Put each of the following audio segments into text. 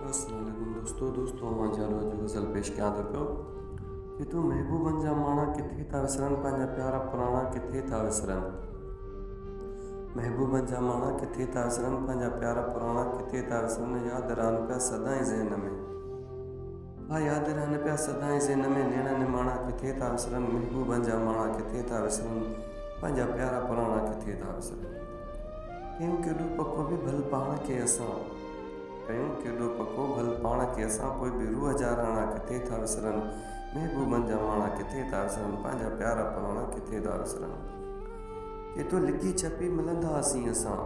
अस्सलामुअलैकुम दोस्तों अवां जा रोज़ गज़ल पेश कयां थो पियो कि तूं महबूबनि जा माणा किथे था विसरनि, पंहिंजा प्यारा पुराणा किथे था विसरनि। महबूबनि जा माणा किथे था विसरनि, पंहिंजा प्यारा पुराणा किथे था विसरनि। यादि रहनि पिया सदाईं ज़हन में, यादि रहनि पिया सदाईं ज़हन में। नेण निमाणा किथे था विसरनि, महबूबनि जा माणा किथे था विसरनि, पंहिंजा प्यारा पुराणा किथे था विसरनि। कयूं केॾो पको बि भल पाण खे असां, कयूं केॾो पको भल पाण खे असां, पोइ बि रूह जा राणा किथे था विसरनि। महबूबनि जा माणा किथे था विसरनि, पंहिंजा प्यारा पुराणा किथे था विसरनि। केतो लिकी छपी मिलंदासीं असां,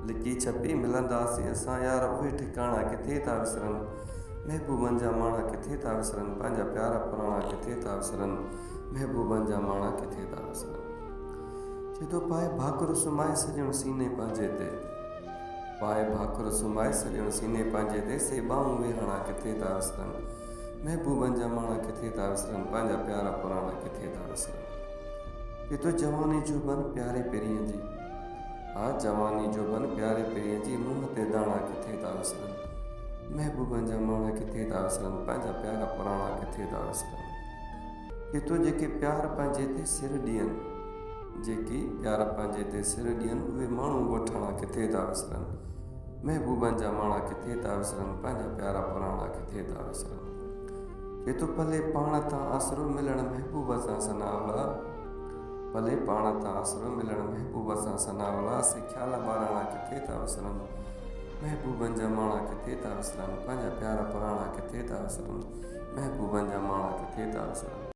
लिकी छपी मिलंदासीं असां, यार उहे ठिकाणा किथे था विसरनि। महबूबनि जा माणा किथे था विसरनि, पंहिंजा प्यारा पुराणा किथे था विसरनि। महबूबनि जा माणा किथे था विसरनि। चए थो पाए भाकुर सुमाए सॼणु सीने पंहिंजे ते, पाए भाकुर सुमाए सॼणु सीने पंहिंजे ते, से ॿाहूं वेहाणा किथे था विसरनि। महबूबनि जा माणा किथे था विसरनि, पंहिंजा प्यारा पुराणा किथे था विसरनि। के तो जवानी जो बन प्यारे पिरीअ जी, जवानी जो बन प्यारे पिरीअ जी, मुंहं ते दाणा किथे था विसरनि। महबूबनि जा माणा किथे था विसरनि, पंहिंजा प्यारा पुराणा किथे था विसरनि। के तो जेके प्यार पंहिंजे ते सिर ॾियनि, जेकी प्यार पंहिंजे ते सिर ॾियनि, उहे माण्हू ॻोठाणा किथे था विसरनि। महबूबनि जा माणा किथे था विसरनि, पंहिंजा प्यारा पुराणा किथे था विसरनि। के तो भले पाण तां आसरो मिलणु महबूब सां सनावला, भले पाण तां आसरो मिलणु महबूब सां सनावला, से ख़्याल ॿाराणा किथे था विसरनि। महबूबनि जा माणा किथे था विसरनि, पंहिंजा प्यारा पुराणा किथे था विसरनि। महबूबनि जा माणा किथे था विसरनि।